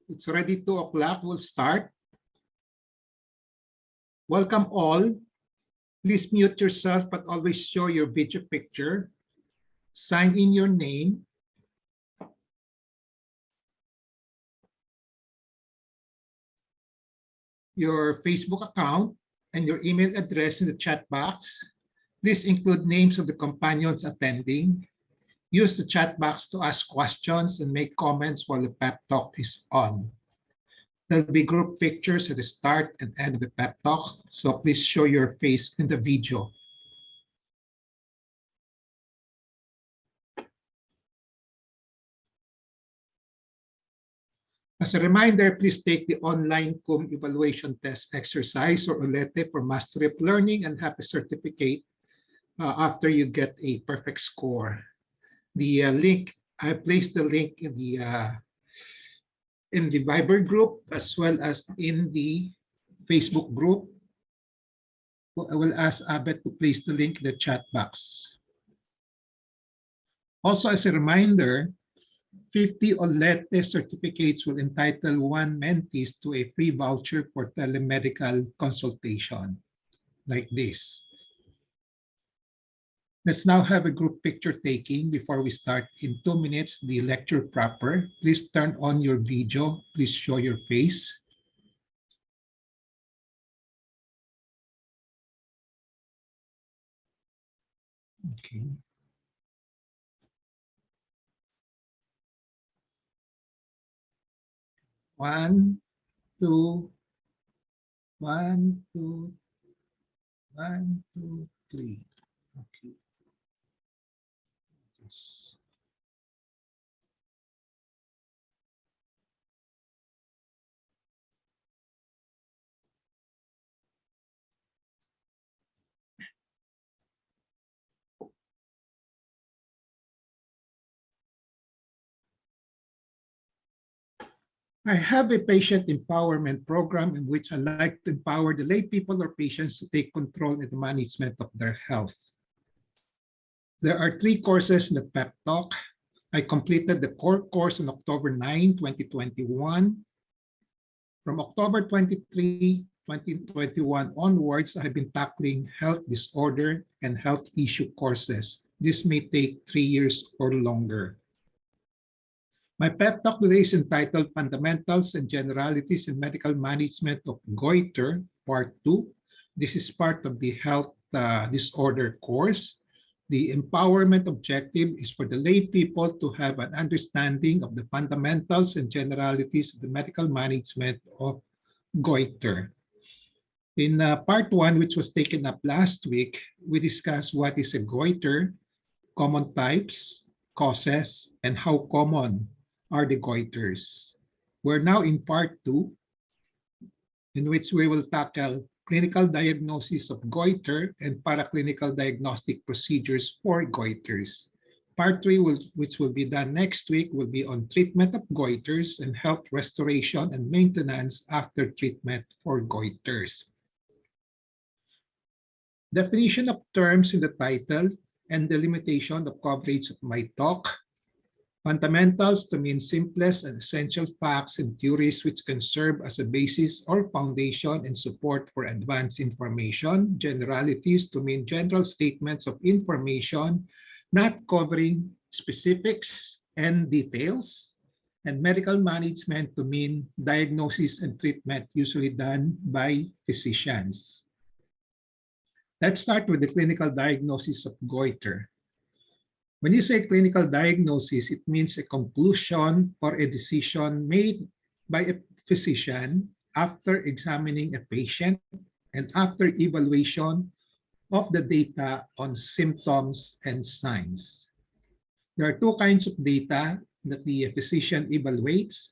It's already 2 o'clock. We'll start. Welcome all. Please mute yourself, but always show your video picture. Sign in your name. Your Facebook account and your email address in the chat box. Please include names of the companions attending. Use the chat box to ask questions and make comments while the pep talk is on. There'll be group pictures at the start and end of the pep talk, so please show your face in the video. As a reminder, please take the online CUM evaluation test exercise or ULETE for mastery of learning and have a certificate after you get a perfect score. The link, I placed the link in the Viber group as well as in the Facebook group. I will ask Abed to place the link in the chat box. Also, as a reminder, 50 ULETE certificates will entitle 1 mentee to a free voucher for telemedical consultation, like this. Let's now have a group picture taking before we start in 2 minutes the lecture proper. Please turn on your video. Please show your face. Okay. One, two, 1, 2, 1, 2, 3. Okay. Yes. I have a patient empowerment program in which I like to empower the lay people or patients to take control in the management of their health. There are 3 courses in the PEP Talk. I completed the core course on October 9, 2021. From October 23, 2021 onwards, I have been tackling health disorder and health issue courses. This may take 3 years or longer. My pep talk today is entitled Fundamentals and Generalities in Medical Management of GOITER, Part 2. This is part of the health disorder course. The empowerment objective is for the lay people to have an understanding of the fundamentals and generalities of the medical management of GOITER. In Part 1, which was taken up last week, we discussed what is a GOITER, common types, causes, and how common are the goiters. We're now in Part 2, in which we will tackle clinical diagnosis of goiter and paraclinical diagnostic procedures for goiters. Part 3, which will be done next week, will be on treatment of goiters and health restoration and maintenance after treatment for goiters. Definition of terms in the title and the limitation of coverage of my talk. Fundamentals to mean simplest and essential facts and theories which can serve as a basis or foundation and support for advanced information. Generalities to mean general statements of information, not covering specifics and details. And medical management to mean diagnosis and treatment usually done by physicians. Let's start with the clinical diagnosis of goiter. When you say clinical diagnosis, it means a conclusion or a decision made by a physician after examining a patient and after evaluation of the data on symptoms and signs. There are 2 kinds of data that the physician evaluates.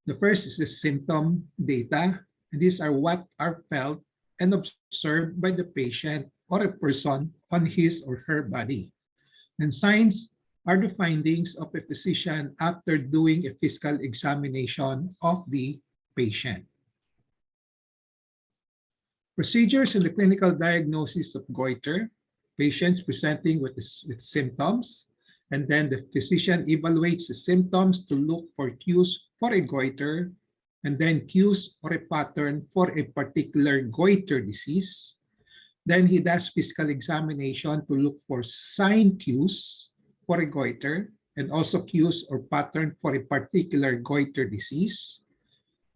The first is the symptom data, and these are what are felt and observed by the patient or a person on his or her body. And signs are the findings of a physician after doing a physical examination of the patient. Procedures in the clinical diagnosis of goiter, patients presenting with symptoms, and then the physician evaluates the symptoms to look for cues for a goiter and then cues or a pattern for a particular goiter disease. Then he does physical examination to look for sign cues for a goiter and also cues or pattern for a particular goiter disease.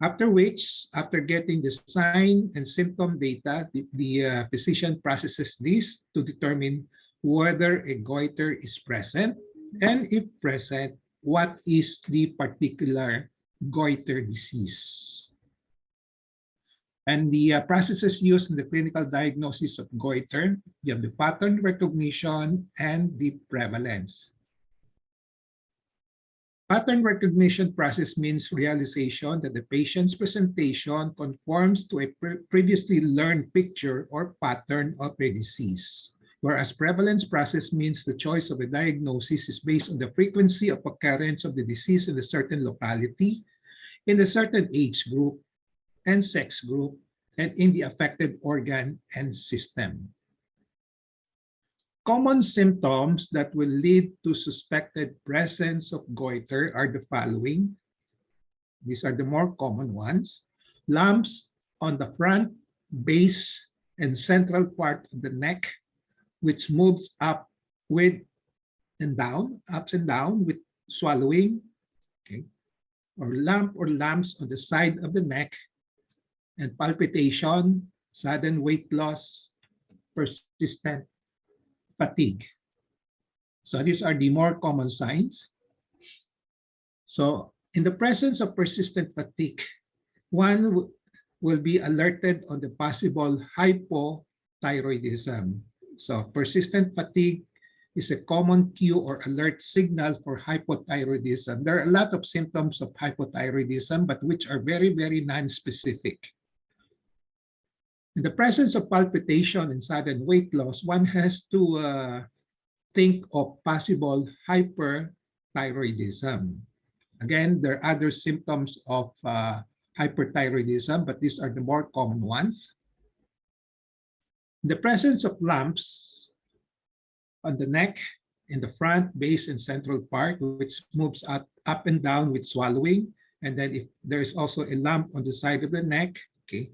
After which, after getting the sign and symptom data, the physician processes this to determine whether a goiter is present, and if present, what is the particular goiter disease. And the processes used in the clinical diagnosis of goiter, you have the pattern recognition and the prevalence. Pattern recognition process means realization that the patient's presentation conforms to a previously learned picture or pattern of a disease. Whereas prevalence process means the choice of a diagnosis is based on the frequency of occurrence of the disease in a certain locality, in a certain age group and sex group, and in the affected organ and system. Common symptoms that will lead to suspected presence of goiter are the following. These are the more common ones. Lumps on the front, base, and central part of the neck, which moves up with and down, ups and down with swallowing, okay? Or lump or lumps on the side of the neck, and palpitation, sudden weight loss, persistent fatigue. So these are the more common signs. So in the presence of persistent fatigue, one will be alerted on the possible hypothyroidism. So persistent fatigue is a common cue or alert signal for hypothyroidism. There are a lot of symptoms of hypothyroidism, but which are very, very non-specific. In the presence of palpitation and sudden weight loss, one has to think of possible hyperthyroidism. Again, there are other symptoms of hyperthyroidism, but these are the more common ones. In the presence of lumps on the neck, in the front, base, and central part, which moves up and down with swallowing, and then if there is also a lump on the side of the neck, okay,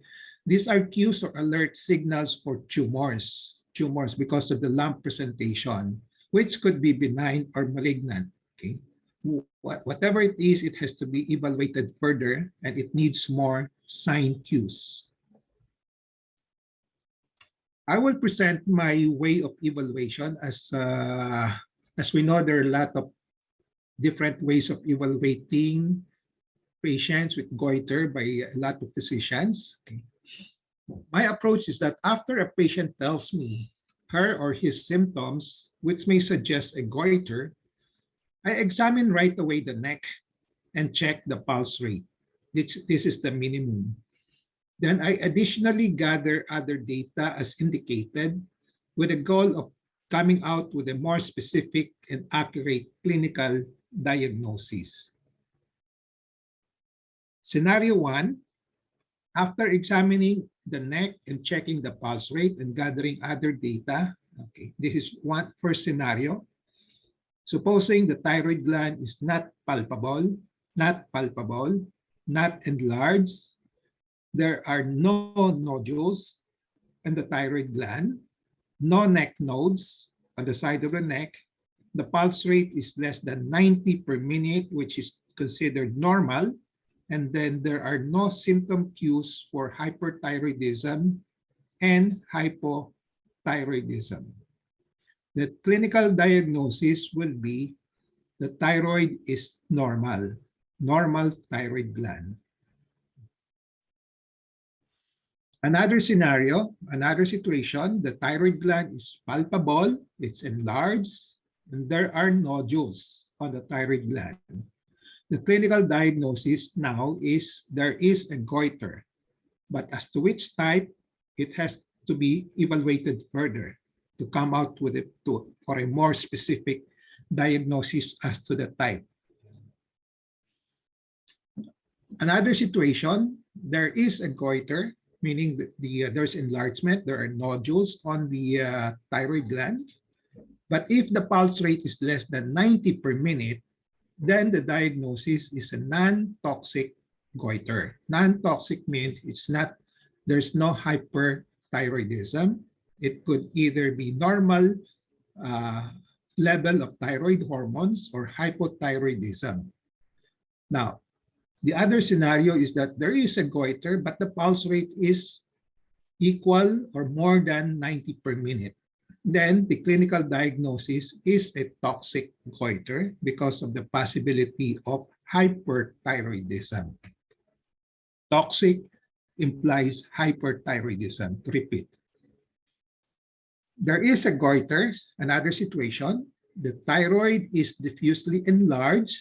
these are cues or alert signals for tumors because of the lump presentation, which could be benign or malignant. Okay? Whatever it is, it has to be evaluated further, and it needs more sign cues. I will present my way of evaluation. As we know, there are a lot of different ways of evaluating patients with goiter by a lot of physicians. Okay. My approach is that after a patient tells me her or his symptoms, which may suggest a goiter, I examine right away the neck and check the pulse rate. This is the minimum. Then I additionally gather other data as indicated with the goal of coming out with a more specific and accurate clinical diagnosis. Scenario 1, after examining the neck and checking the pulse rate and gathering other data, okay, this is one first scenario. Supposing the thyroid gland is not palpable, not enlarged, there are no nodules in the thyroid gland, no neck nodes on the side of the neck, the pulse rate is less than 90 per minute, which is considered normal, and then there are no symptom cues for hyperthyroidism and hypothyroidism. The clinical diagnosis will be the thyroid is normal thyroid gland. Another scenario, another situation, the thyroid gland is palpable, it's enlarged, and there are nodules on the thyroid gland. The clinical diagnosis now is there is a goiter, but as to which type, it has to be evaluated further to come out with for a more specific diagnosis as to the type. Another situation, there is a goiter, meaning that there's enlargement, there are nodules on the thyroid gland. But if the pulse rate is less than 90 per minute, then the diagnosis is a non-toxic goiter. Non-toxic means there's no hyperthyroidism. It could either be normal uh, level of thyroid hormones or hypothyroidism. Now, the other scenario is that there is a goiter, but the pulse rate is equal or more than 90 per minute. Then the clinical diagnosis is a toxic goiter because of the possibility of hyperthyroidism. Toxic implies hyperthyroidism. To repeat, there is a goiter, another situation. The thyroid is diffusely enlarged.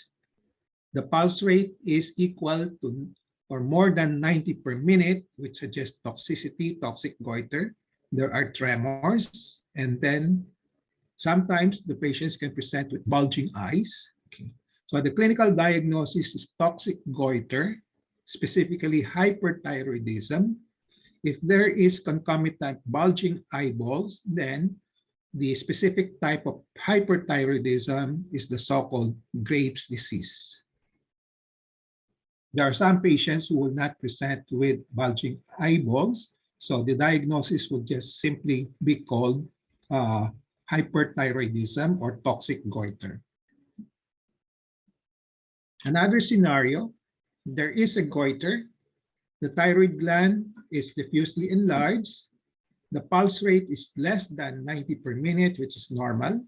The pulse rate is equal to or more than 90 per minute, which suggests toxicity, toxic goiter. There are tremors, and then sometimes the patients can present with bulging eyes. Okay. So the clinical diagnosis is toxic goiter, specifically hyperthyroidism. If there is concomitant bulging eyeballs, then the specific type of hyperthyroidism is the so-called Graves' disease. There are some patients who will not present with bulging eyeballs, so the diagnosis would just simply be called hyperthyroidism or toxic goiter. Another scenario, there is a goiter. The thyroid gland is diffusely enlarged. The pulse rate is less than 90 per minute, which is normal,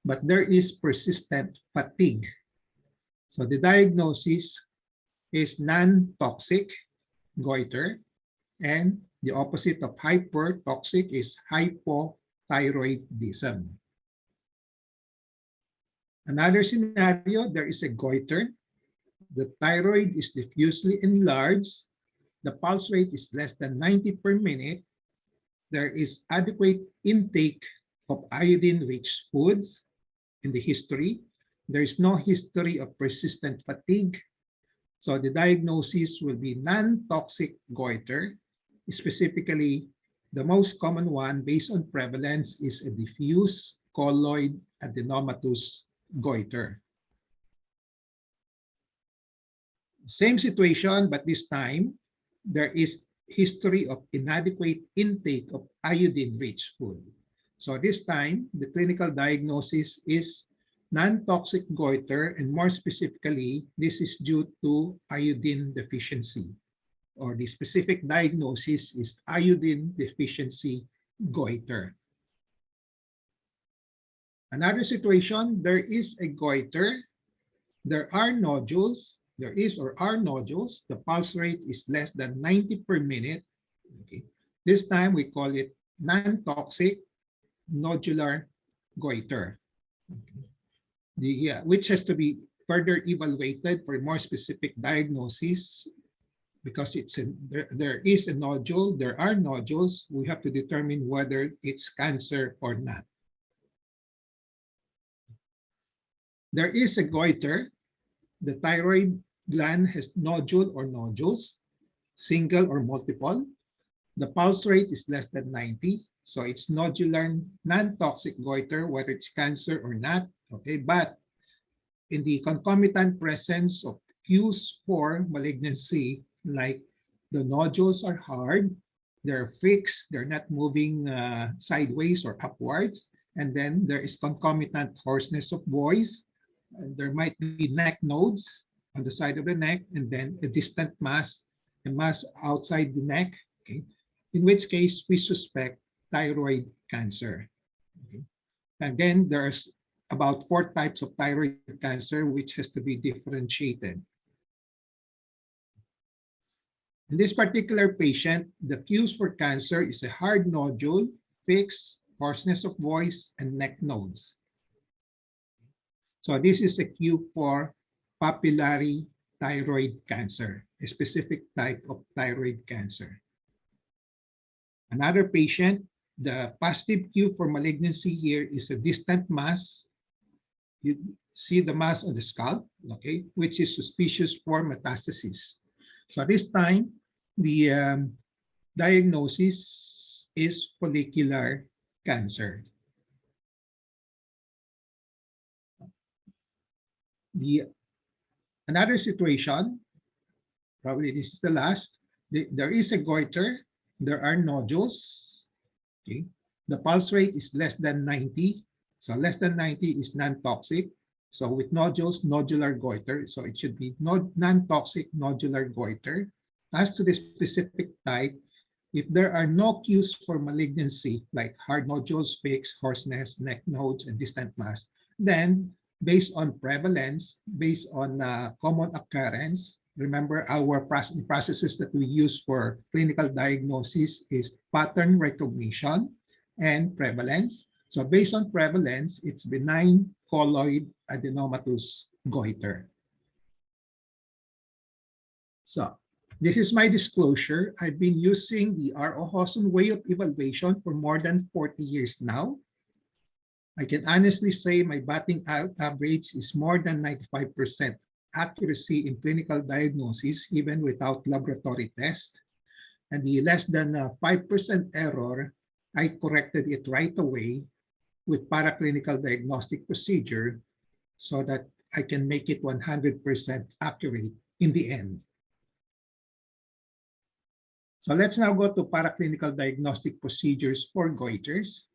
but there is persistent fatigue. So the diagnosis is non-toxic goiter, and the opposite of hypertoxic is hypothyroidism. Another scenario, there is a goiter. The thyroid is diffusely enlarged. The pulse rate is less than 90 per minute. There is adequate intake of iodine-rich foods in the history. There is no history of persistent fatigue. So the diagnosis will be non-toxic goiter. Specifically, the most common one based on prevalence is a diffuse colloid adenomatous goiter. Same situation, but this time there is history of inadequate intake of iodine-rich food. So this time, the clinical diagnosis is non-toxic goiter, and more specifically, this is due to iodine deficiency, or the specific diagnosis is iodine deficiency goiter. Another situation, there is a goiter, there are nodules, there is or are nodules, the pulse rate is less than 90 per minute. Okay. This time we call it non-toxic nodular goiter. Okay. Which has to be further evaluated for more specific diagnosis because there is a nodule, there are nodules, we have to determine whether it's cancer or not. There is a goiter, the thyroid gland has nodule or nodules, single or multiple. The pulse rate is less than 90, so it's nodular non-toxic goiter, whether it's cancer or not. Okay, but in the concomitant presence of cues for malignancy, like the nodules are hard, they're fixed, they're not moving sideways or upwards, and then there is concomitant hoarseness of voice, there might be neck nodes on the side of the neck, and then a distant mass, a mass outside the neck, okay? In which case we suspect thyroid cancer. Okay? Again, there's about 4 types of thyroid cancer which has to be differentiated. In this particular patient, the cues for cancer is a hard nodule, fixed, hoarseness of voice, and neck nodes. So this is a cue for papillary thyroid cancer, a specific type of thyroid cancer. Another patient, the positive cue for malignancy here is a distant mass. You see the mass on the scalp, okay, which is suspicious for metastasis. So this time, the diagnosis is follicular cancer. Another situation, probably this is the last. There is a goiter. There are nodules. Okay. The pulse rate is less than 90. So less than 90 is non-toxic. So with nodules, nodular goiter. So it should be non-toxic nodular goiter. As to the specific type, if there are no cues for malignancy, like hard nodules, fixed, hoarseness, neck nodes, and distant mass, then based on prevalence, based on common occurrence, remember our processes that we use for clinical diagnosis is pattern recognition and prevalence. So based on prevalence, it's benign colloid adenomatous goiter. So this is my disclosure. I've been using the ROJoson way of evaluation for more than 40 years now. I can honestly say my batting average is more than 95% accuracy in clinical diagnosis, even without laboratory test. And the less than 5% error, I corrected it right away with paraclinical diagnostic procedure so that I can make it 100% accurate in the end. So let's now go to paraclinical diagnostic procedures for goiters.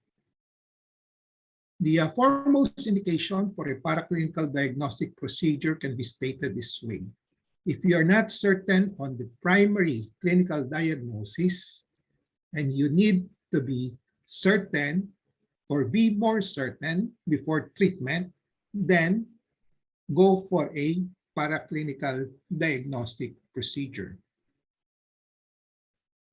The foremost indication for a paraclinical diagnostic procedure can be stated this way. If you are not certain on the primary clinical diagnosis and you need to be certain or be more certain before treatment, then go for a paraclinical diagnostic procedure.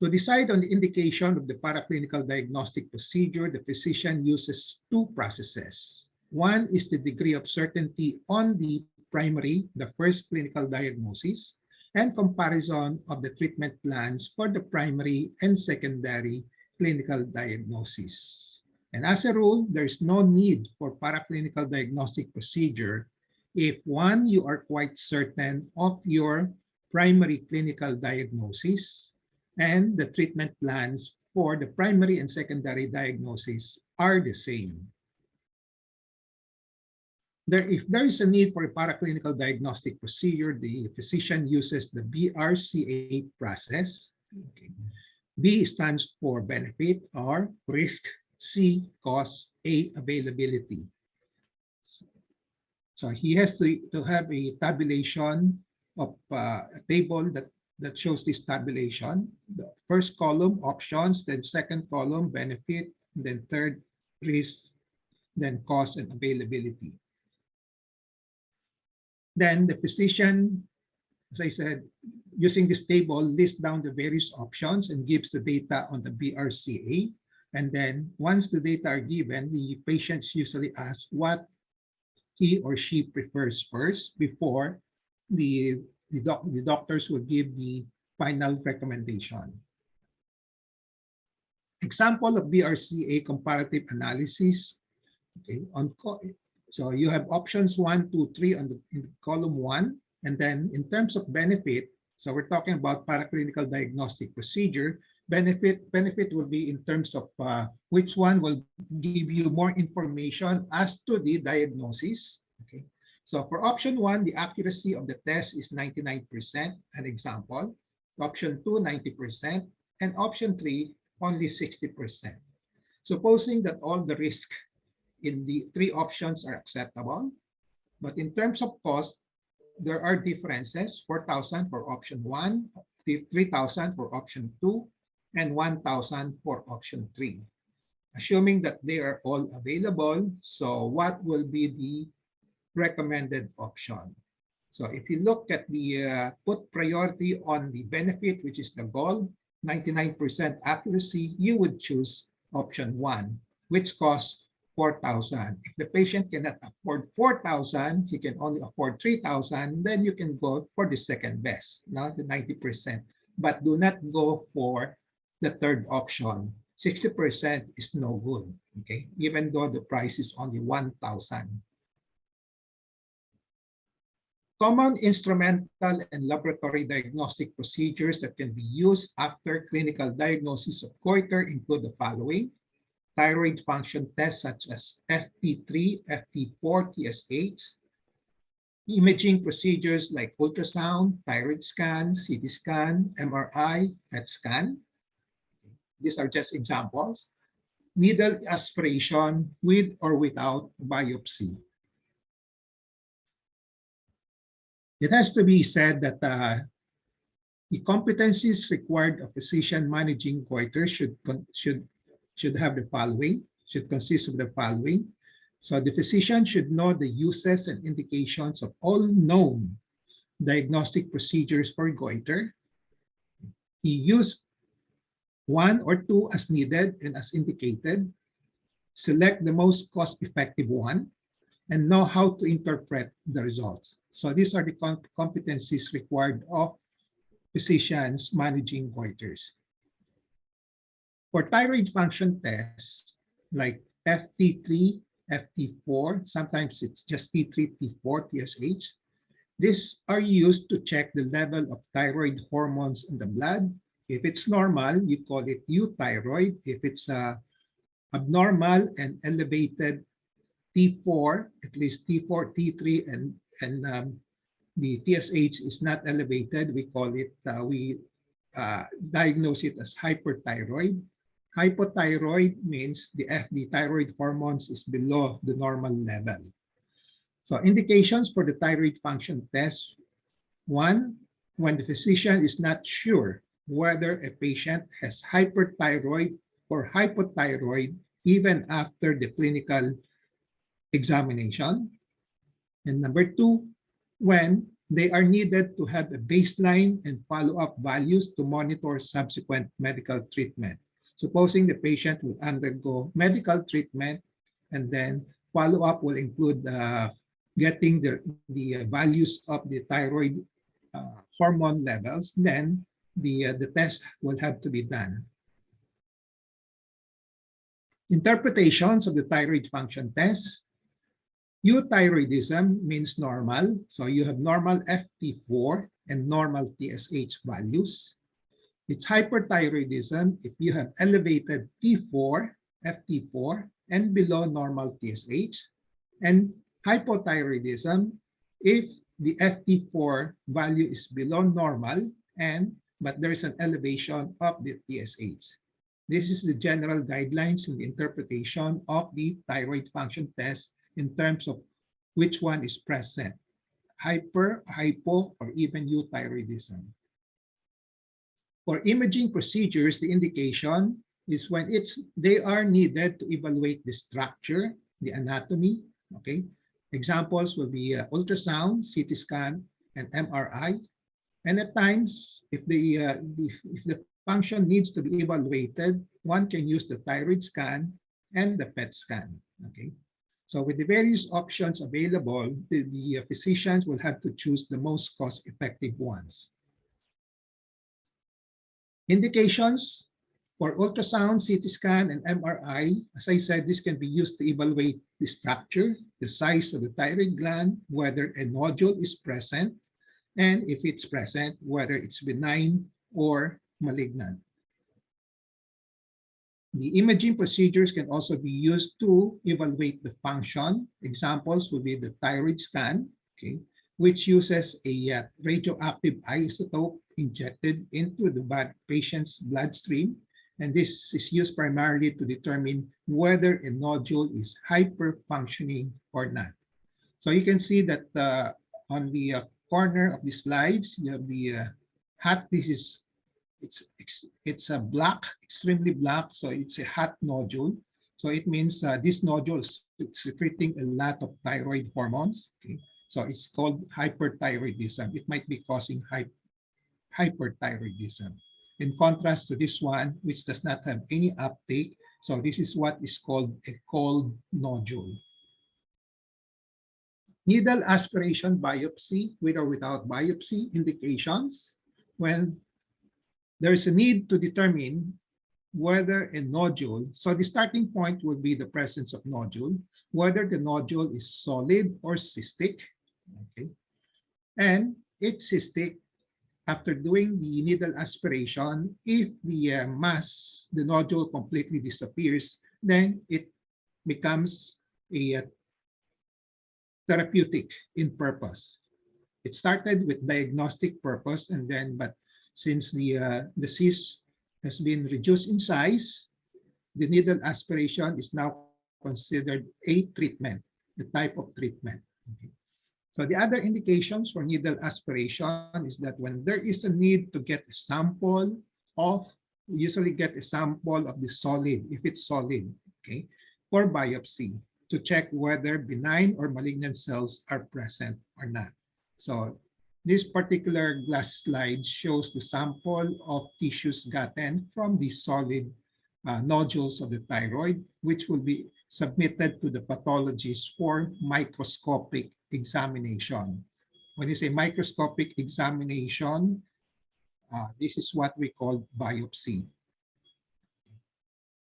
To decide on the indication of the paraclinical diagnostic procedure, the physician uses two processes. One is the degree of certainty on the primary, the first clinical diagnosis, and comparison of the treatment plans for the primary and secondary clinical diagnosis. And as a rule, there is no need for paraclinical diagnostic procedure if one, you are quite certain of your primary clinical diagnosis, and the treatment plans for the primary and secondary diagnosis are the same. If there is a need for a paraclinical diagnostic procedure, the physician uses the BRCA process. Okay. B stands for benefit, R, risk, C, cost, A, availability. So he has to have a tabulation of a table that shows this tabulation. The first column, options, then second column, benefit, then third, risk, then cost and availability. Then the physician, as I said, using this table, lists down the various options and gives the data on the BRCA. And then once the data are given, the patients usually ask what he or she prefers first before the doctors will give the final recommendation. Example of BRCA comparative analysis. Okay, so you have options 1, 2, 3 in column 1, and then in terms of benefit, so we're talking about paraclinical diagnostic procedure. Benefit will be in terms of which one will give you more information as to the diagnosis. Okay. So for option 1, the accuracy of the test is 99%, an example. Option 2, 90%, and option 3, only 60%. Supposing that all the risk in the 3 options are acceptable, but in terms of cost, there are differences, 4,000 for option 1, 3,000 for option 2, and 1,000 for option 3. Assuming that they are all available, so what will be the recommended option? So if you look at the put priority on the benefit, which is the goal, 99% accuracy, you would choose option 1, which costs 4,000. If the patient cannot afford 4,000, he can only afford 3,000, then you can go for the second best, not the 90%. But do not go for the third option. 60% is no good, okay? Even though the price is only 1,000. Common instrumental and laboratory diagnostic procedures that can be used after clinical diagnosis of goiter include the following: thyroid function tests such as FT3, FT4, TSH, Imaging procedures like ultrasound, thyroid scan, CT scan, MRI, PET scan. These are just examples. Needle aspiration with or without biopsy. It has to be said that the competencies required of physician managing goiter should have the following, should consist of the following. So the physician should know the uses and indications of all known diagnostic procedures for goiter. He used one or two as needed and as indicated. Select the most cost-effective one and know how to interpret the results. So these are the competencies required of physicians managing goiters. For thyroid function tests like FT3, FT4, sometimes it's just T3, T4, TSH, these are used to check the level of thyroid hormones in the blood. If it's normal, you call it euthyroid. If it's abnormal and elevated T4, at least T4, T3, and the TSH is not elevated, we call it, we diagnose it as hyperthyroid. Hypothyroid means the thyroid hormones is below the normal level. So indications for the thyroid function test. One, when the physician is not sure whether a patient has hyperthyroid or hypothyroid even after the clinical examination. And number two, when they are needed to have a baseline and follow-up values to monitor subsequent medical treatment. Supposing the patient will undergo medical treatment and then follow-up will include getting the values of the thyroid hormone levels, then the test will have to be done. Interpretations of the thyroid function test. Euthyroidism means normal. So you have normal FT4 and normal TSH values. It's hyperthyroidism if you have elevated T4, FT4, and below normal TSH. And hypothyroidism if the FT4 value is below normal but there is an elevation of the TSH. This is the general guidelines in the interpretation of the thyroid function test in terms of which one is present, hyper, hypo, or even euthyroidism. For imaging procedures, the indication is when they are needed to evaluate the structure, the anatomy, okay? Examples will be ultrasound, CT scan, and MRI. And at times, if the function needs to be evaluated, one can use the thyroid scan and the PET scan, okay? So with the various options available, the physicians will have to choose the most cost-effective ones. Indications for ultrasound, CT scan, and MRI. As I said, this can be used to evaluate the structure, the size of the thyroid gland, whether a nodule is present, and if it's present, whether it's benign or malignant. The imaging procedures can also be used to evaluate the function. Examples would be the thyroid scan, okay, which uses a radioactive isotope injected into the patient's bloodstream. And this is used primarily to determine whether a nodule is hyperfunctioning or not. So you can see that on the corner of the slides, you have the hot. It's a black, extremely black, so it's a hot nodule. So it means this nodule is secreting a lot of thyroid hormones. Okay? So it's called hyperthyroidism. It might be causing hyperthyroidism. In contrast to this one, which does not have any uptake, so this is what is called a cold nodule. Needle aspiration biopsy, with or without biopsy, indications when there is a need to determine whether a nodule, so the starting point would be the presence of nodule, whether the nodule is solid or cystic, okay? And if cystic, after doing the needle aspiration, if the mass, the nodule completely disappears, then it becomes a therapeutic in purpose. It started with diagnostic purpose, and then, but since the cyst has been reduced in size, the needle aspiration is now considered a treatment, the type of treatment. Okay. So the other indications for needle aspiration is that when there is a need to get a sample of, we usually get a sample of the solid, if it's solid, okay, for biopsy to check whether benign or malignant cells are present or not. So this particular glass slide shows the sample of tissues gotten from the solid nodules of the thyroid, which will be submitted to the pathologist for microscopic examination. When you say microscopic examination, this is what we call biopsy.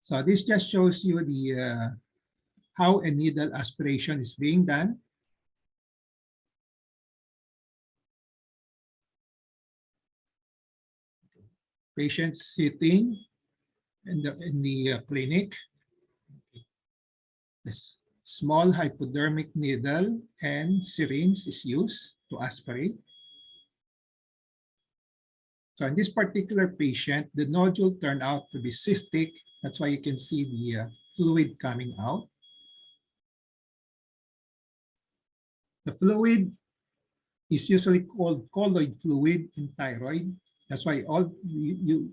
So this just shows you the how a needle aspiration is being done. Patients sitting in the clinic. This small hypodermic needle and syringe is used to aspirate. So in this particular patient, the nodule turned out to be cystic. That's why you can see the fluid coming out. The fluid is usually called colloid fluid in thyroid. That's why all you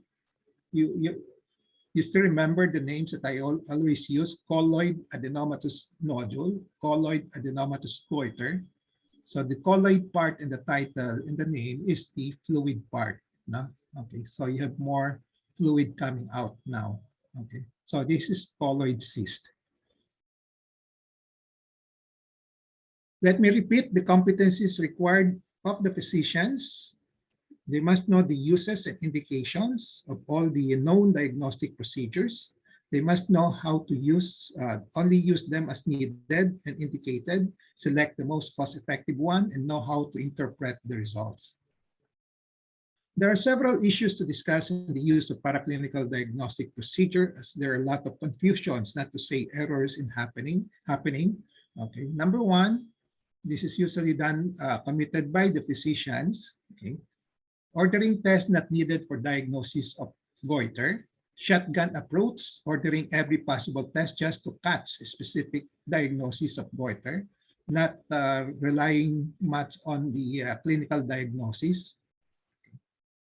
still remember the names that I always use: colloid adenomatous nodule, colloid adenomatous goiter. So the colloid part in the title, in the name, is the fluid part. No? Okay, so you have more fluid coming out now. Okay, so this is colloid cyst. Let me repeat the competencies required of the physicians. They must know the uses and indications of all the known diagnostic procedures. They must know how to only use them as needed and indicated, select the most cost-effective one, and know how to interpret the results. There are several issues to discuss in the use of paraclinical diagnostic procedure, as there are a lot of confusions, not to say errors in happening. Okay, number one, this is usually done, committed by the physicians. Okay. Ordering tests not needed for diagnosis of goiter. Shotgun approach, ordering every possible test just to catch a specific diagnosis of goiter, not relying much on the clinical diagnosis.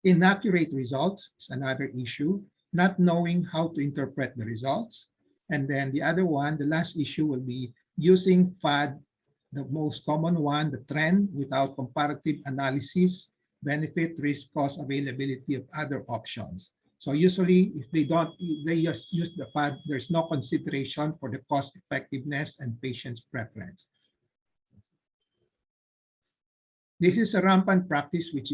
Inaccurate results is another issue, not knowing how to interpret the results. And then the other one, the last issue, will be using FAD, the most common one, the trend, without comparative analysis, benefit, risk, cost, availability of other options. So usually, if they just use the FAD, there's no consideration for the cost effectiveness and patient's preference. This is a rampant practice which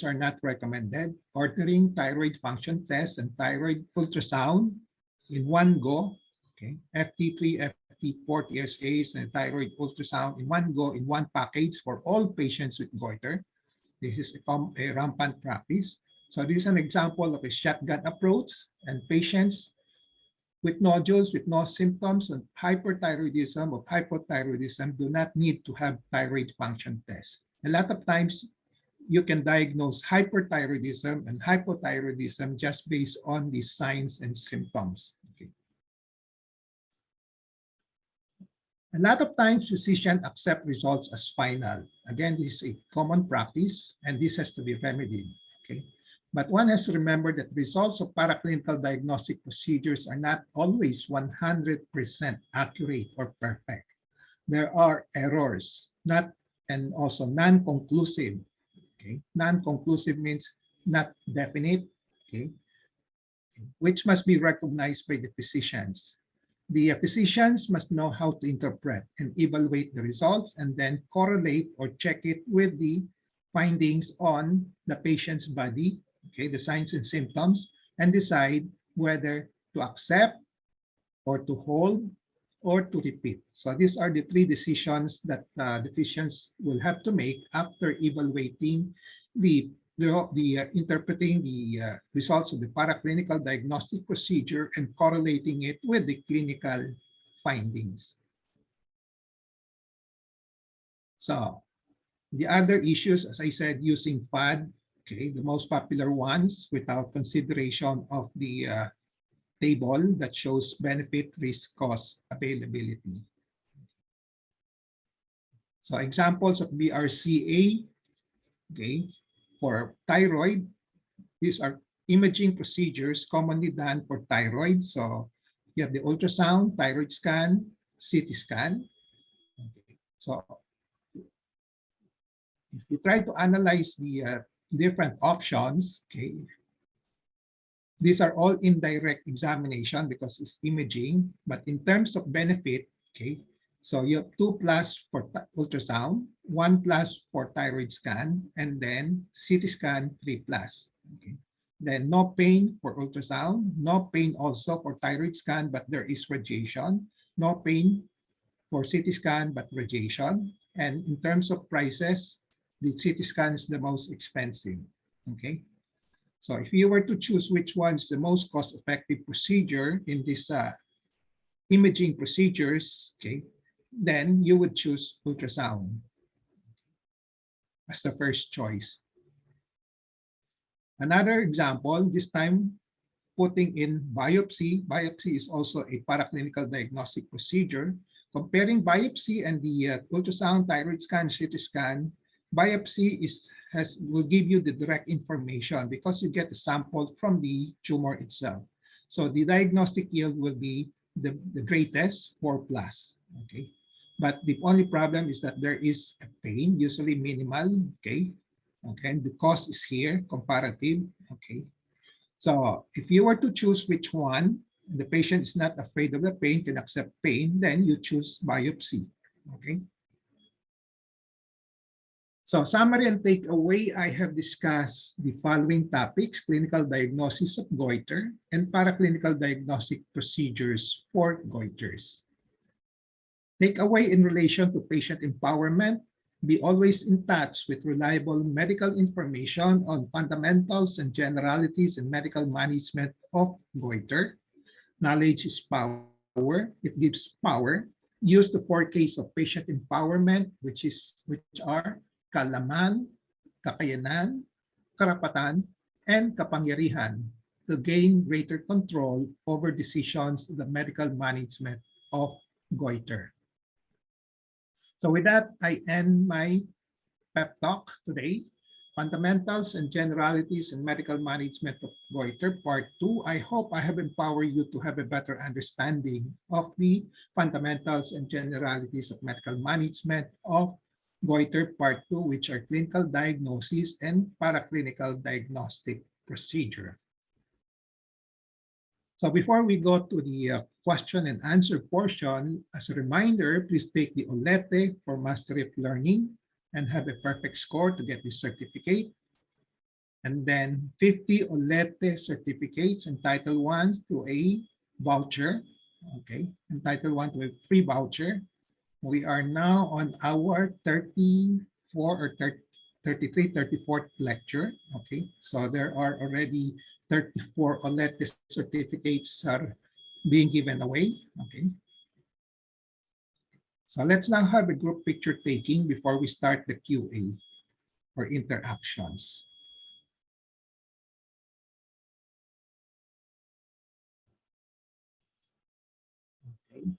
are not recommended. Ordering thyroid function tests and thyroid ultrasound in one go. Okay, FT3, FT4 TSAs, and thyroid ultrasound in one go, in one package for all patients with goiter. This is a rampant practice. So this is an example of a shotgun approach, and patients with nodules with no symptoms of hyperthyroidism or hypothyroidism do not need to have thyroid function tests. A lot of times you can diagnose hyperthyroidism and hypothyroidism just based on the signs and symptoms. Okay. A lot of times physicians accept results as final. Again, this is a common practice and this has to be remedied. Okay. But one has to remember that results of paraclinical diagnostic procedures are not always 100% accurate or perfect. There are errors, and also non-conclusive. Okay, non-conclusive means not definite. Okay, which must be recognized by the physicians. The physicians must know how to interpret and evaluate the results and then correlate or check it with the findings on the patient's body, okay, the signs and symptoms, and decide whether to accept or to hold or to repeat. So these are the three decisions that the physicians will have to make after evaluating interpreting the results of the paraclinical diagnostic procedure and correlating it with the clinical findings. So the other issues, as I said, using FAD, okay, the most popular ones without consideration of the table that shows benefit, risk, cost, availability. So examples of BRCA, okay, for thyroid, these are imaging procedures commonly done for thyroid. So you have the ultrasound, thyroid scan, CT scan. Okay. So if you try to analyze the different options, okay, these are all indirect examination because it's imaging. But in terms of benefit, okay, so you have 2 plus for ultrasound, 1 plus for thyroid scan, and then CT scan 3 plus. Okay. Then no pain for ultrasound, no pain also for thyroid scan, but there is radiation. No pain for CT scan, but radiation. And in terms of prices, the CT scan is the most expensive. Okay. So if you were to choose which one is the most cost-effective procedure in this imaging procedures, okay, then you would choose ultrasound as the first choice. Another example, this time putting in biopsy. Biopsy is also a paraclinical diagnostic procedure. Comparing biopsy and the ultrasound, thyroid scan, CT scan, biopsy will give you the direct information because you get the sample from the tumor itself. So the diagnostic yield will be the greatest, 4 plus. Okay. But the only problem is that there is a pain, usually minimal. Okay. Okay. The cost is here, comparative. Okay. So if you were to choose which one, the patient is not afraid of the pain, can accept pain, then you choose biopsy. Okay. So summary and takeaway, I have discussed the following topics: clinical diagnosis of goiter and paraclinical diagnostic procedures for goiters. Takeaway in relation to patient empowerment: be always in touch with reliable medical information on fundamentals and generalities in medical management of goiter. Knowledge is power. It gives power. Use the 4 Ks of patient empowerment, which are kaalaman, kakayanan, karapatan, and kapangyarihan to gain greater control over decisions in the medical management of goiter. So with that, I end my pep talk today. Fundamentals and Generalities in Medical Management of Goiter, Part 2. I hope I have empowered you to have a better understanding of the fundamentals and generalities of medical management of Goiter, Part 2, which are clinical diagnosis and paraclinical diagnostic procedure. So before we go to the question and answer portion, as a reminder, please take the OLETE for Mastery of Learning and have a perfect score to get this certificate. And then 50 OLETE certificates entitled one to a voucher. Okay, entitled one to a free voucher. We are now on our 34 or 33, 34th lecture. Okay, so there are already 34 OLETE certificates are being given away. Okay. So let's now have a group picture taking before we start the QA or interactions. Okay.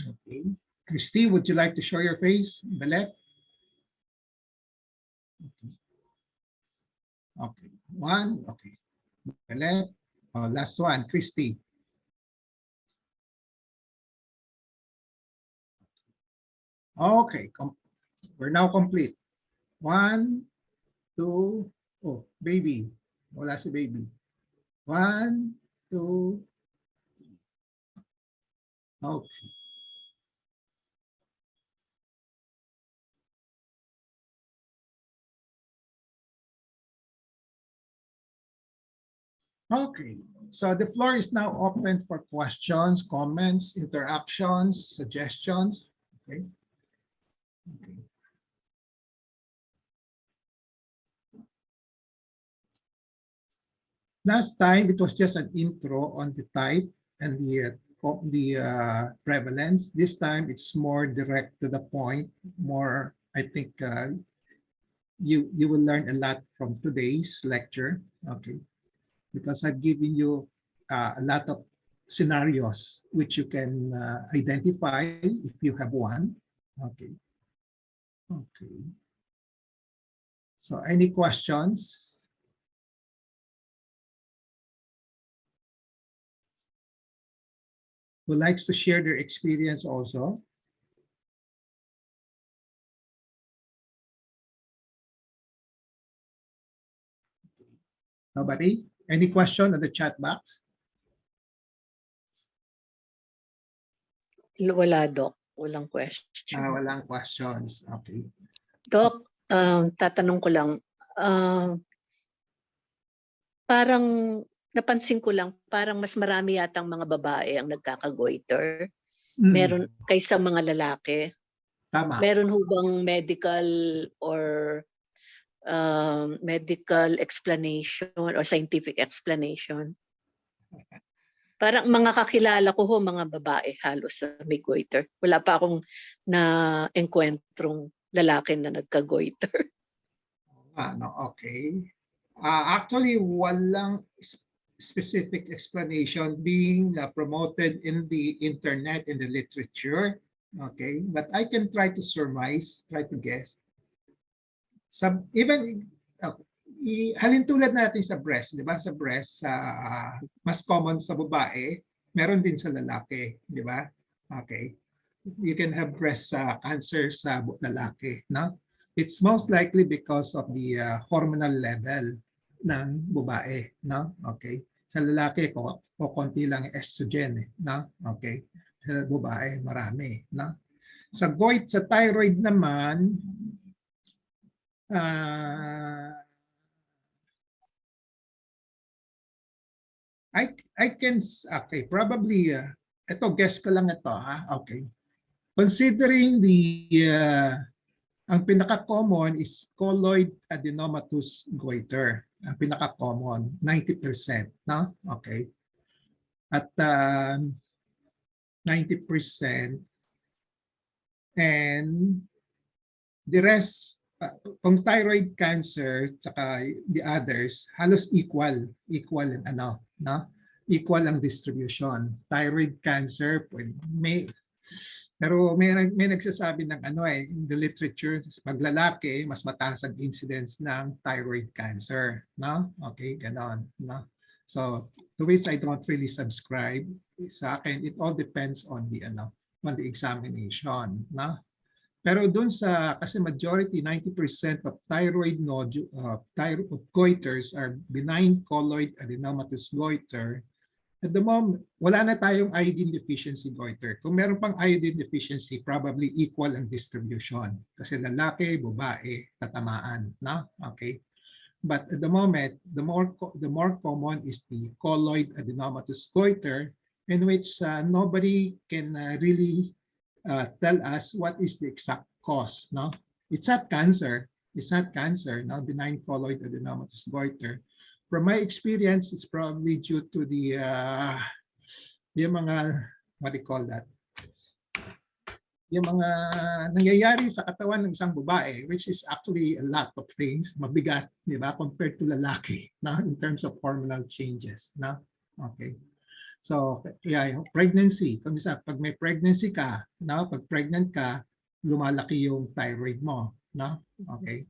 Okay. Christy, would you like to show your face? Belet? Okay. One. Okay. Belet. Oh, last one, Christy. Okay. We're now complete. One, two. Oh, baby. Wala si baby. One, 2. Okay. Okay, so the floor is now open for questions, comments, interactions, suggestions. Okay. Okay. Last time, it was just an intro on the type and the prevalence. This time, it's more direct to the point. More, I think, you will learn a lot from today's lecture. Okay, because I've given you a lot of scenarios which you can identify if you have one. Okay. Okay. So any questions? Who likes to share their experience also? Nobody? Any question in the chat box? Wala, Doc. Walang question. Walang questions. Okay. Doc, tatanong ko lang. Parang napansin ko lang, parang mas marami yatang mga babae ang nagkaka-goiter. Meron kaysa mga lalaki. Tama. Meron ho bang medical or medical explanation or scientific explanation? Parang mga kakilala ko ho, mga babae halos sa may goiter. Wala pa akong na-engkwentrong lalaki na nagka-goiter. No, okay. Actually, walang specific explanation being promoted in the internet, in the literature. Okay, but I can try to surmise, try to guess. Even halintulad natin sa breast, di ba? Sa breast, mas common sa babae, meron din sa lalaki, di ba? Okay. You can have breast cancer sa lalaki, no? It's most likely because of the hormonal level ng babae, no? Okay. Sa lalaki, konti lang estrogen, no? Okay. Sa babae, marami, no? Sa sa thyroid naman, I can, okay, probably, ito, guess ko lang ito, ha? Okay. Considering ang pinaka-common is colloid adenomatous goiter. Ang pinaka-common, 90%, no? Okay. At 90%. And the rest, kung thyroid cancer, tsaka the others, halos equal ang ano, no? Equal ang distribution. Thyroid cancer, pero may nagsasabi ng ano in the literature, pag lalaki, mas mataas ang incidence ng thyroid cancer, no? Okay, ganon, no? So, to which I don't really subscribe. Sa akin, it all depends on the on the examination, no? Pero dun sa, kasi majority, 90% of thyroid goiters are benign colloid adenomatous goiter. At the moment, wala na tayong iodine deficiency goiter. Kung meron pang iodine deficiency, probably equal ang distribution. Kasi lalaki, babae, tatamaan, no? Okay. But at the moment, the more common is the colloid adenomatous goiter, in which nobody can really tell us what is the exact cause, no? It's not cancer. It's not cancer, no? Benign colloid adenomatous goiter. From my experience, it's probably due to the yung mga, what do you call that? Yung mga nangyayari sa katawan ng isang babae, which is actually a lot of things, mabigat, di ba, compared to lalaki, no? In terms of hormonal changes, no? Okay. So, yeah, pregnancy. Kung pag may pregnancy ka, no? Pag pregnant ka, lumalaki yung thyroid mo, no? Okay.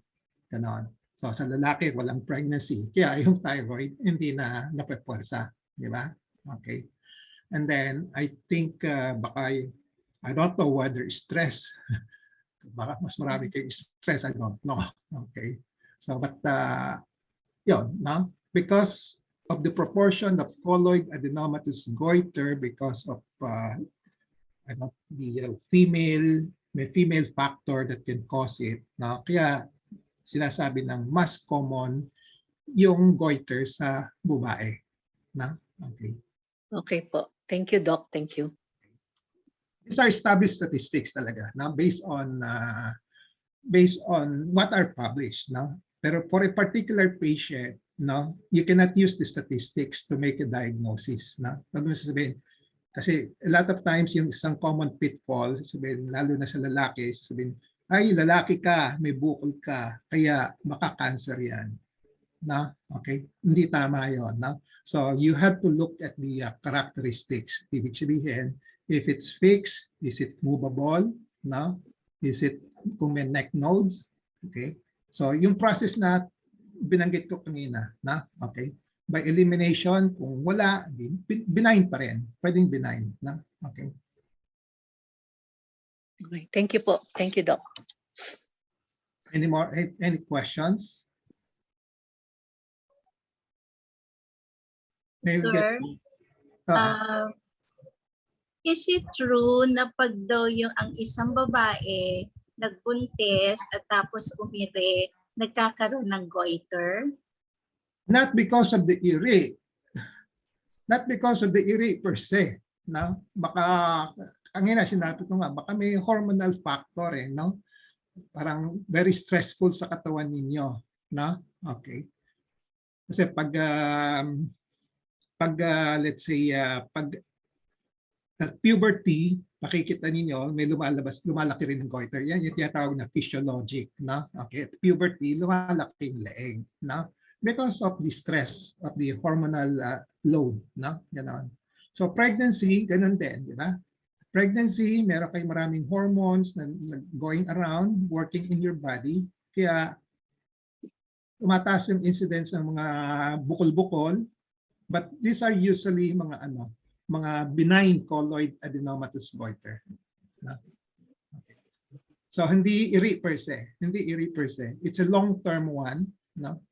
Ganon. So, sa lalaki, walang pregnancy. Kaya yung thyroid, hindi na napapwersa. Di ba? Okay. And then, I think, baka, I don't know whether stress. Baka mas marami kayong stress, I don't know. Okay. So, but, yun, no? Because of the proportion of colloid adenomatous goiter because of the may female factor that can cause it. No? Kaya sinasabi ng mas common yung goiter sa babae. Na? Okay. Okay po. Thank you, Doc. Thank you. These are established statistics talaga, na based on what are published. No? Pero for a particular patient, no, you cannot use the statistics to make a diagnosis. No? Pag mo sasabihin, kasi a lot of times yung isang common pitfall, sasabihin, lalo na sa lalaki, sasabihin, ay, lalaki ka, may bukol ka, kaya baka cancer yan. No? Okay? Hindi tama yun. No? So you have to look at the characteristics. Ibig sabihin, if it's fixed, is it movable? No? Is it kung may neck nodes? Okay? So yung process na binanggit ko kanina, na? Okay? By elimination, kung wala, benign pa rin. Pwedeng benign. Na? Okay? Okay. Thank you po. Thank you, Doc. Any questions? Sir, is it true na pag daw ang isang babae nagbuntis at tapos umire, nagkakaroon ng goiter? Not because of the iri. Not because of the iri per se. No? Baka, ang ina sinabi ko nga, baka may hormonal factor no? Parang very stressful sa katawan ninyo. No? Okay. Kasi pag let's say, pag at puberty, makikita ninyo, may lumalaki rin ng goiter. Yan yung tinatawag na physiologic. No? Okay. At puberty, lumalaki yung leeg. No? Because of the stress of the hormonal load. No? Ganon. So pregnancy, ganon din. Di ba? Pregnancy, meron kayong maraming hormones na going around, working in your body. Kaya tumataas yung incidence ng mga bukol-bukol. But these are usually mga benign colloid adenomatous goiter. No? Okay. So hindi iri per se. Hindi iri per se. It's a long-term one. No?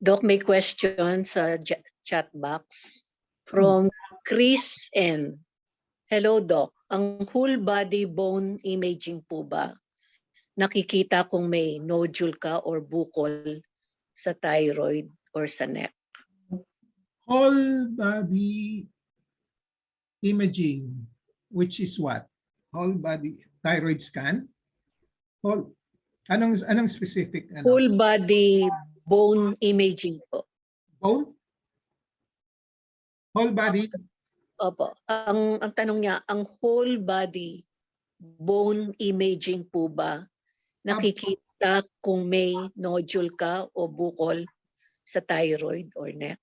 Doc, may question sa chat box from Chris N. Hello, Doc. Ang whole body bone imaging po ba nakikita kung may nodule ka or bukol sa thyroid or sa neck? Whole body imaging, which is what? Whole body thyroid scan? Anong specific? Whole body bone imaging po. Bone? Whole body? Opo. Ang tanong niya, ang whole body bone imaging po ba nakikita kung may nodule ka o bukol sa thyroid or neck?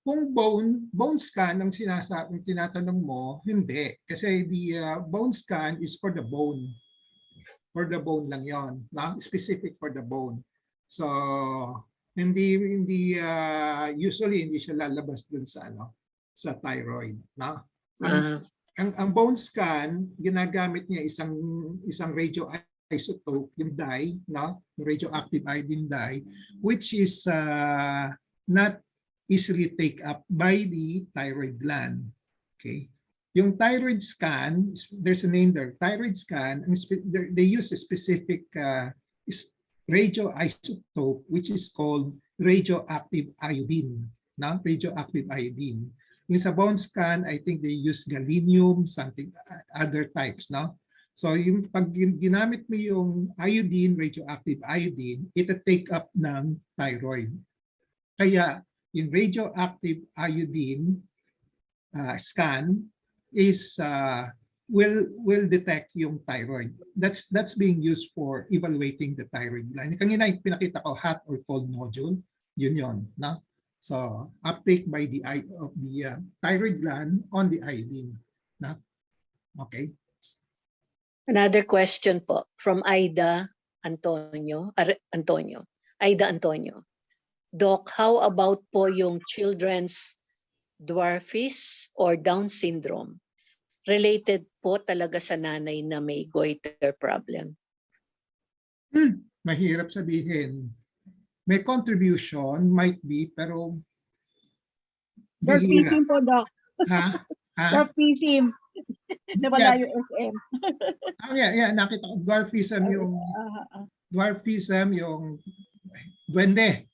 Kung bone scan ang tinatanong mo, hindi. Kasi the bone scan is for the bone. For the bone lang yon, specific for the bone. So hindi usually hindi siya lalabas dun sa sa thyroid, no? Ang bone scan, ginagamit niya isang radioisotope, yung dye, no? Radioactive iodine dye, which is not easily take up by the thyroid gland. Okay? Yung thyroid scan, there's a name there, thyroid scan, they use a specific radioisotope which is called radioactive iodine. No? Radioactive iodine. Yung sa bone scan, I think they use galenium, something, other types. No? So yung pag ginamit mo yung iodine, radioactive iodine, ito take up ng thyroid. Kaya yung radioactive iodine scan is will detect yung thyroid. That's being used for evaluating the thyroid gland. Kanina yung pinakita ko, hot or cold nodule, yun. No? So uptake by the thyroid gland on the iodine. No? Okay. Another question po from Aida Antonio. Aida Antonio. Doc, how about po yung children's dwarfism or Down syndrome? Related po talaga sa nanay na may goiter problem? Mahirap sabihin. May contribution, might be, pero bihira. Dwarfism po, Doc. Ha? Ha? Dwarfism. Nawala yung SM. Yeah, nakita ko. Dwarfism yung duwende.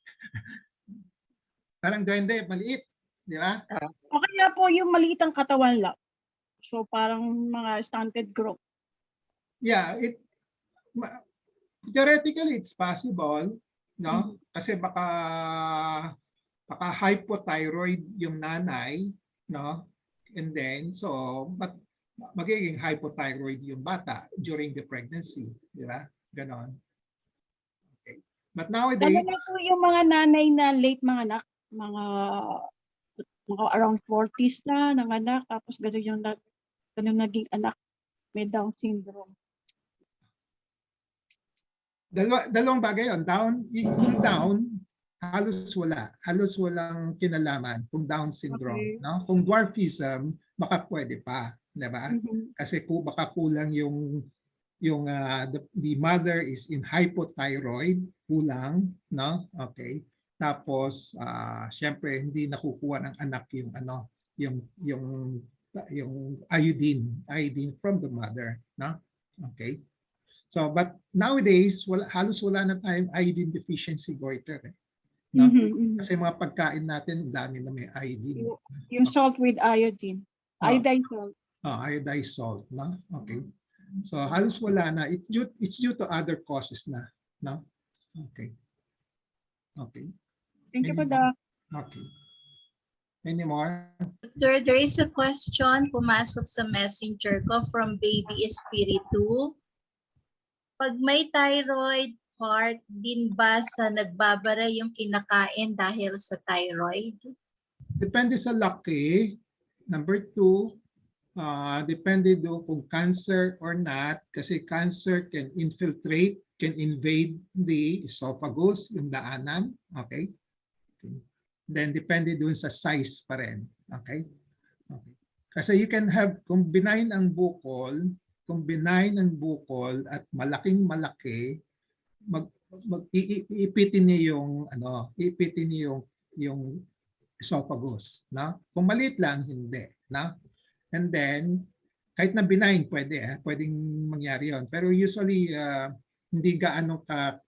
Parang duwende, maliit. Di ba? O kaya po yung maliit ang katawan lang. So parang mga stunted growth. Yeah, theoretically it's possible, no? Kasi baka hypothyroid yung nanay, no? And then but magiging hypothyroid yung bata during the pregnancy, di ba? Ganon. Okay. But nowadays, Lalo na po yung mga nanay na late mga anak, mga around 40s na nanganak, tapos ganun naging anak, may Down syndrome. dalawang bagay yun. Yung down, halos walang kinalaman kung Down syndrome. Okay. No? Kung dwarfism, baka pwede pa. Diba? Kasi baka kulang yung the mother is in hypothyroid, kulang, no? Okay. Tapos syempre hindi nakukuha ng anak yung iodine from the mother, no? Okay. So but nowadays halos wala na tayong iodine deficiency goiter, no? Kasi mga pagkain natin dami na may iodine. Yung salt with iodine. Iodine salt. Iodized salt, no? Okay. So halos wala na. It's due to other causes na, no? Okay. Okay. Thank you for that. Okay. Any more? There is a question pumasok sa messenger ko from Baby Espiritu. Pag may thyroid heart, din ba sa nagbabara yung kinakain dahil sa thyroid? Depende sa laki. Number 2, depende do kung cancer or not, kasi cancer can infiltrate, can invade the esophagus, yung daanan. Okay? Then depende dun sa size pa rin. Okay? Kasi you can have, kung benign ang bukol at malaking-malaki, iipitin niyo yung esophagus, no? Kung maliit lang, hindi, no? And then kahit na benign pwedeng mangyari 'yon. Pero usually hindi gaano ka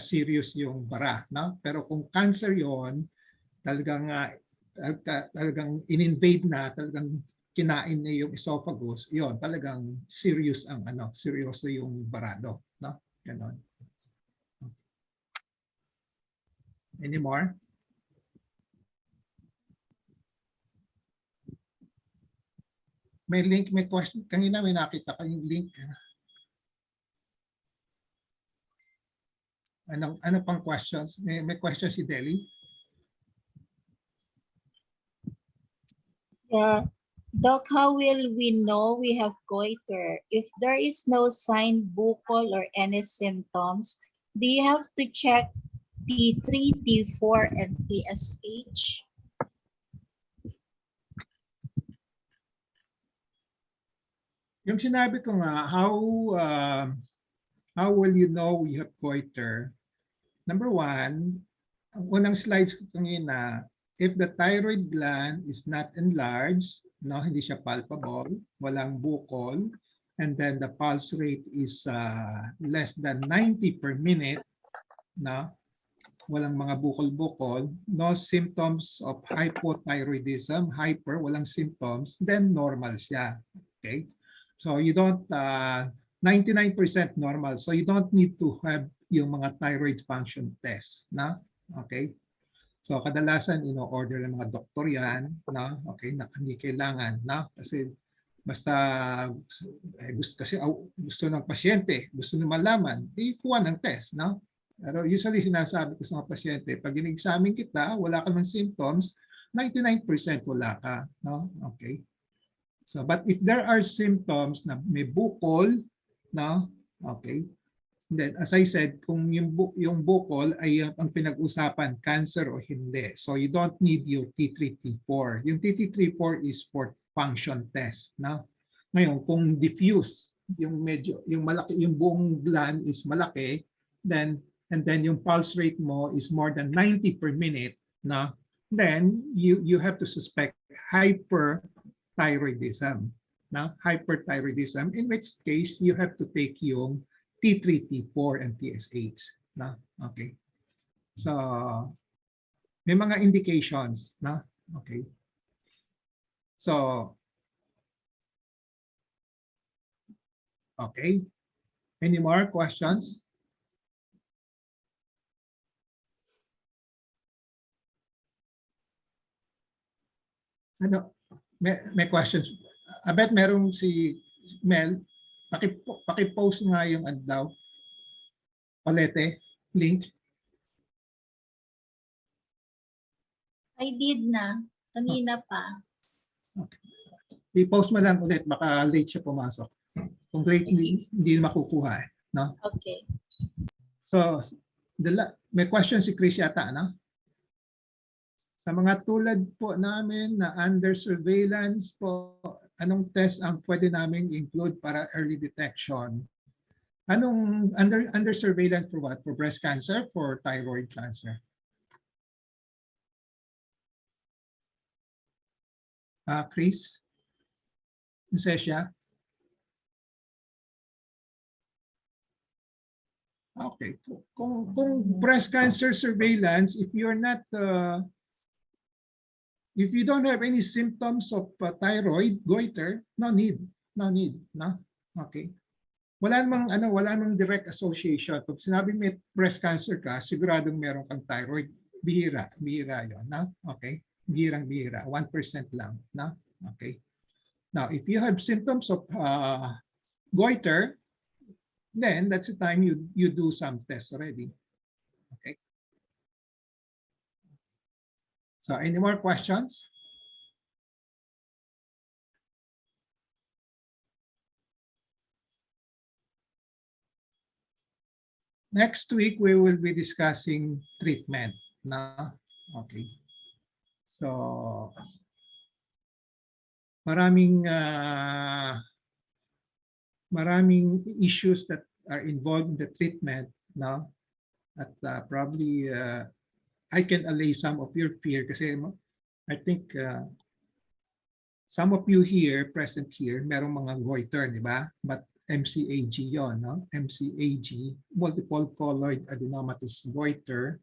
serious yung bara, no? Pero kung cancer 'yon, talagang in-invade na, talagang kinain na yung esophagus, 'yon, talagang seryoso yung barado, no? Ganon. Any more? May link, may question. Kanina may nakita ko yung link. Ano pang questions? May question si Deli? Yeah. Doc, how will we know we have goiter? If there is no sign, buccal, or any symptoms, do you have to check T3, T4, and TSH? Yung sinabi ko nga, how will you know you have goiter? Number 1, ang unang slides ko kanina, if the thyroid gland is not enlarged, no, hindi siya palpable, walang buccal, and then the pulse rate is less than 90 per minute, no, walang mga bukol-bukol, no symptoms of hypothyroidism, walang symptoms, then normal siya. Okay? So you don't, 99% normal. So you don't need to have yung mga thyroid function test, no? Okay? So kadalasan ino-order ng mga doktor yan, no? Okay, na hindi kailangan, no? Kasi basta gusto ng pasyente, gusto ng malaman, ikuha ng test, no? Pero usually sinasabi ko sa mga pasyente, pag in-examine kita, wala ka ng symptoms, 99% wala ka, no? Okay. So but if there are symptoms na may bukol, no? Okay. Then, as I said, kung yung bukol ay ang pinag-usapan, cancer o hindi. So you don't need your T3, T4. Yung T3, T4 is for function test. No? Ngayon, kung diffuse, yung malaki, yung buong gland is malaki, then and then yung pulse rate mo is more than 90 per minute, no? Then you have to suspect hyperthyroidism, no? Hyperthyroidism, in which case you have to take yung T3, T4, and TSH, no? Okay. So may mga indications, no? Okay. So okay. Any more questions? Ano? May questions? I bet merong si Mel. Paki-post nga yung ano daw. Palete, link. I did na. Kanina pa. I-post mo lang ulit. Baka late siya pumasok. Kung late, hindi makukuha eh. No? Okay. So, may question si Chris yata, no? Sa mga tulad po namin na under surveillance po, anong test ang pwede namin include para early detection? Anong under surveillance for what? For breast cancer, for thyroid cancer? Chris? Sesha? Okay. Kung breast cancer surveillance, if you're not if you don't have any symptoms of thyroid, goiter, no need. No need. No? Okay. Wala namang direct association. Pag sinabi may breast cancer ka, siguradong meron kang thyroid. Bihira yun. No? Okay. Bihirang-bihira. 1% lang. No? Okay. Now, if you have symptoms of goiter, then that's the time you do some tests already. Okay. So any more questions? Next week, we will be discussing treatment. No? Okay. So, maraming issues that are involved in the treatment. No? At probably I can allay some of your fear kasi I think some of you here, present here, merong mga goiter, di ba? But MCAG yon, no? MCAG, multiple colloid adenomatous goiter,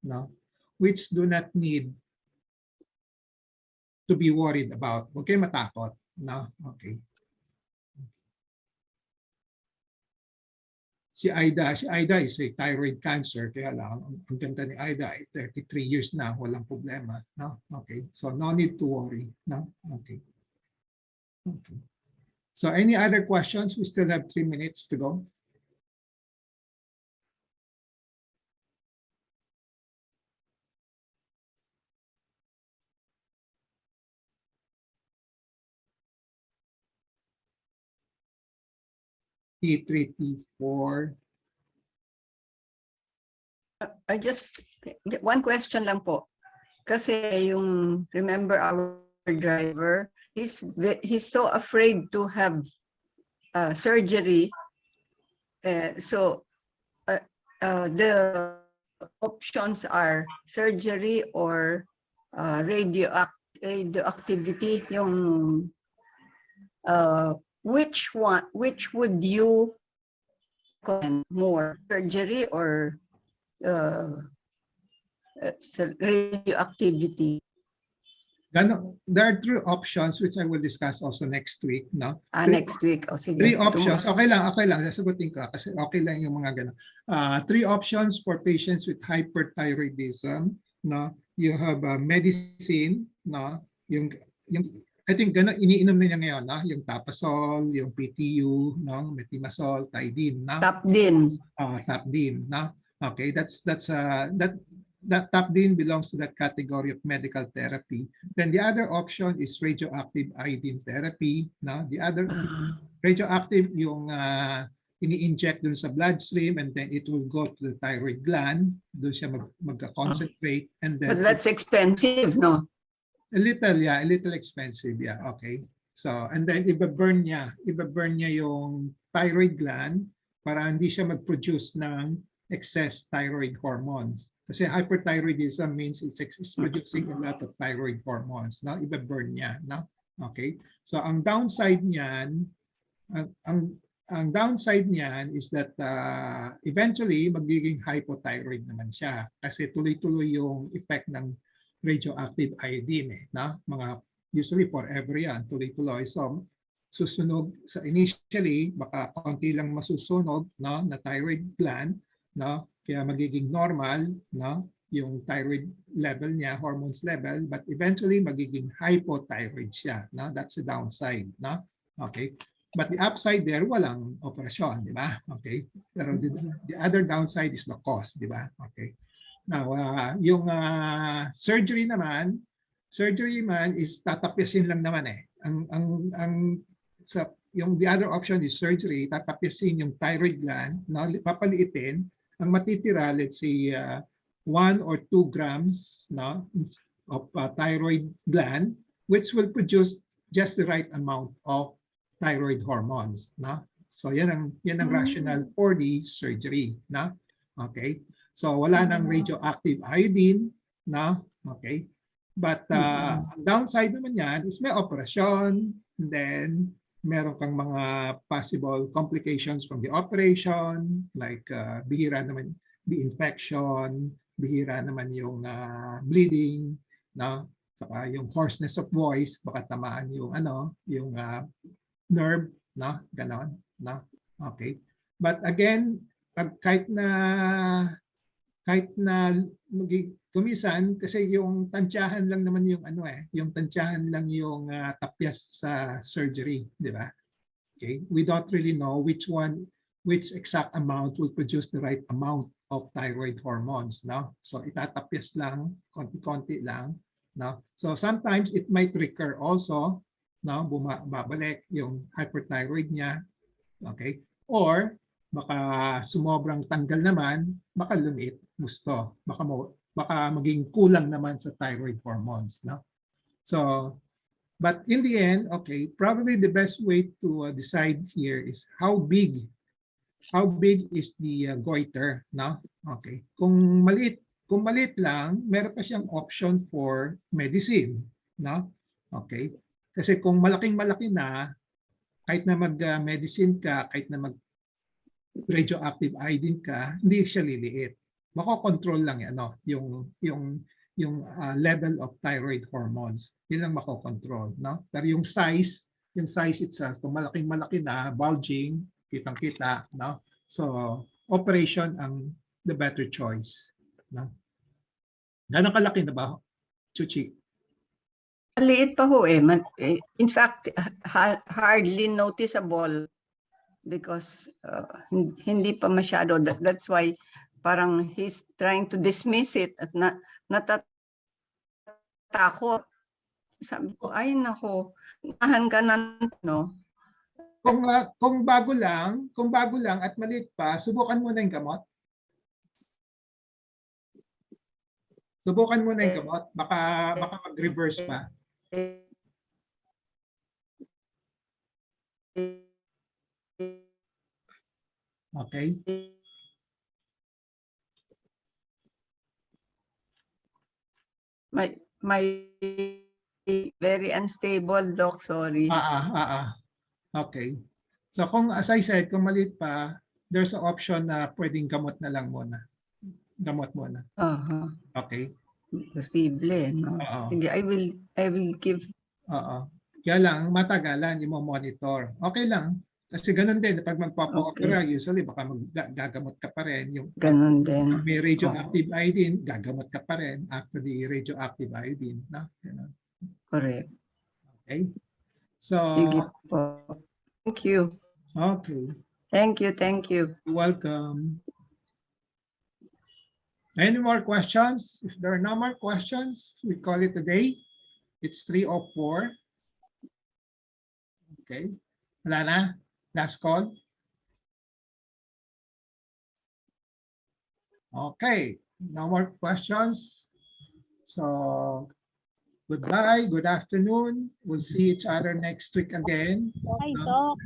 no? Which do not need to be worried about. Huwag kayo matakot, no? Okay. Si Aida is a thyroid cancer, kaya lang, ang ganda ni Aida ay 33 years na, walang problema. No? Okay, so no need to worry. No? Okay. Okay. So any other questions? We still have 3 minutes to go. T3, T4. I just, one question lang po. Kasi yung, remember our driver, he's so afraid to have surgery. So the options are surgery or radioactivity. Yung which would you recommend more, surgery or radioactivity? There are 3 options which I will discuss also next week. No? Next week. O, sige. 3 options. Okay lang. Sasagutin ko kasi okay lang yung mga gano'n. 3 options for patients with hyperthyroidism. No? You have medicine. No? Yung I think gano'n iniinom niya ngayon. No? Yung Tapasol, yung PTU, no? Metimasol, Tidine. No? Tapdin. Tapdine. No? Okay, that Tapdine belongs to that category of medical therapy. Then the other option is radioactive iodine therapy. No? The other radioactive yung ini-inject dun sa bloodstream and then it will go to the thyroid gland. Doon siya mag-concentrate. And then But that's expensive, no? A little expensive, yeah. Okay. So, and then iba-burn niya yung thyroid gland para hindi siya mag-produce ng excess thyroid hormones. Kasi hyperthyroidism means it's producing a lot of thyroid hormones. No? Iba-burn niya. No? Okay? So ang downside niyan, ang downside niyan is that eventually magiging hypothyroid naman siya kasi tuloy-tuloy yung effect ng radioactive iodine eh, no? Mga usually forever yan, tuloy-tuloy. So susunog sa initially baka konti lang masusunog, no, na thyroid gland, no? Kaya magiging normal, no, yung thyroid level niya, hormones level, but eventually magiging hypothyroid siya, no? That's the downside, no? Okay? But the upside there, walang operasyon, di ba? Okay? Pero the other downside is the cost, di ba? Okay. Now, yung surgery naman is tatapisin lang naman eh. Yung the other option is surgery, tatapisin yung thyroid gland, no? Papaliitin. Ang matitira, let's say, 1 or 2 grams, no, of thyroid gland, which will produce just the right amount of thyroid hormones, no? So yan ang rationale for the surgery, no? Okay? So wala nang radioactive iodine, no? Okay? But ang downside naman yan is may operasyon, and then meron kang mga possible complications from the operation, like bihira naman the infection, bihira naman yung bleeding, no? Saka yung hoarseness of voice, baka tamaan yung yung nerve, no? Ganon, no? Okay. But again, kahit na kumisan kasi yung tansyahan lang naman yung yung tansyahan lang yung tapyas sa surgery, di ba? Okay? We don't really know which exact amount will produce the right amount of thyroid hormones, no? So itatapyas lang, konti-konti lang, no? So sometimes it might recur also, no, babalik yung hyperthyroid niya, okay? Or baka sumobrang tanggal naman, baka lumiit, gusto, baka maging kulang naman sa thyroid hormones, no? So, but in the end, okay, probably the best way to decide here is how big is the goiter, no? Okay, kung maliit lang, meron pa siyang option for medicine, no? Okay. Kasi kung malaking-malaki na, kahit na mag-medicine ka, kahit na mag-radioactive iodine ka, hindi siya liliit. Makokontrol lang yung level of thyroid hormones. Yun lang makokontrol, no? Pero yung size itself, kung malaking-malaki na, bulging, kitang-kita, no? So, operation ang the better choice, no? Gano'ng kalaki na ba, Chuchi? Maliit pa ho eh. In fact, hardly noticeable because hindi pa masyado. That's why parang he's trying to dismiss it at natatakot. Sabi ko, ay nako, nahan ka na, no? Kung bago lang at maliit pa, subukan mo na yung gamot. Subukan mo na yung gamot, baka mag-reverse pa. Okay. My very unstable, Doc, sorry. Okay. So kung as I said, kung maliit pa, there's an option na pwedeng gamot na lang muna. Gamot muna. Okay. Posible, no? Sige, I will give. Kaya lang, matagalan yung monitor. Okay lang. Kasi ganun din, pag magpapa-opera, usually baka gagamot ka pa rin. Yung, ganun din. May radioactive iodine, gagamot ka pa rin after the radioactive iodine. No? Correct. Okay. So, sige po. Thank you. Okay. Thank you. You're welcome. Any more questions? If there are no more questions, we call it a day. It's 3:04. Okay. Wala na? Last call? Okay. No more questions. So, goodbye. Good afternoon. We'll see each other next week again. Hi, Doc.